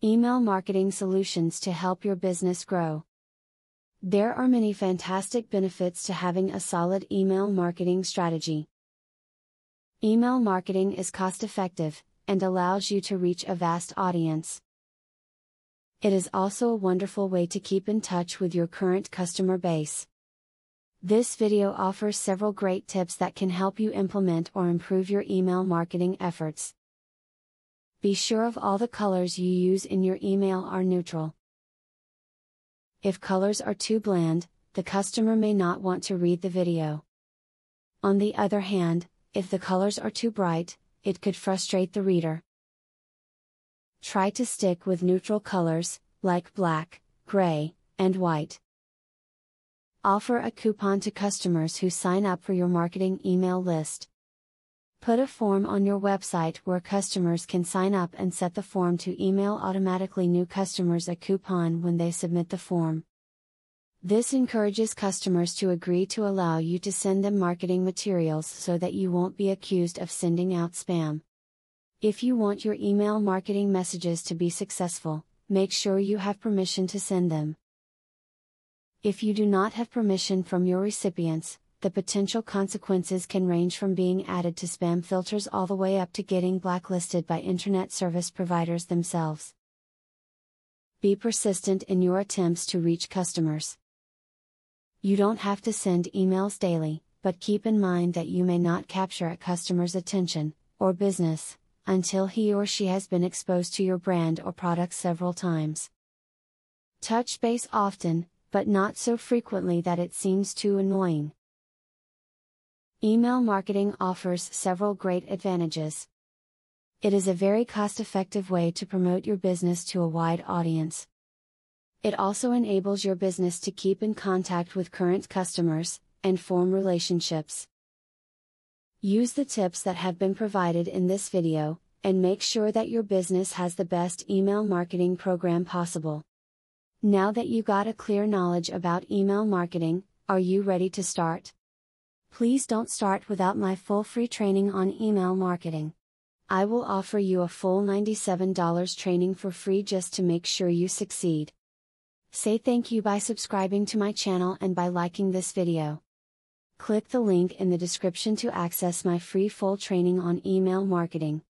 Email marketing solutions to help your business grow. There are many fantastic benefits to having a solid email marketing strategy. Email marketing is cost-effective and allows you to reach a vast audience. It is also a wonderful way to keep in touch with your current customer base. This video offers several great tips that can help you implement or improve your email marketing efforts. Be sure of all the colors you use in your email are neutral. If colors are too bland, the customer may not want to read the video. On the other hand, if the colors are too bright, it could frustrate the reader. Try to stick with neutral colors, like black, gray, and white. Offer a coupon to customers who sign up for your marketing email list. Put a form on your website where customers can sign up and set the form to email automatically new customers a coupon when they submit the form. This encourages customers to agree to allow you to send them marketing materials so that you won't be accused of sending out spam. If you want your email marketing messages to be successful, make sure you have permission to send them. If you do not have permission from your recipients, the potential consequences can range from being added to spam filters all the way up to getting blacklisted by internet service providers themselves. Be persistent in your attempts to reach customers. You don't have to send emails daily, but keep in mind that you may not capture a customer's attention, or business, until he or she has been exposed to your brand or product several times. Touch base often, but not so frequently that it seems too annoying. Email marketing offers several great advantages. It is a very cost-effective way to promote your business to a wide audience. It also enables your business to keep in contact with current customers, and form relationships. Use the tips that have been provided in this video, and make sure that your business has the best email marketing program possible. Now that you got a clear knowledge about email marketing, are you ready to start? Please don't start without my full free training on email marketing. I will offer you a full $97 training for free just to make sure you succeed. Say thank you by subscribing to my channel and by liking this video. Click the link in the description to access my free full training on email marketing.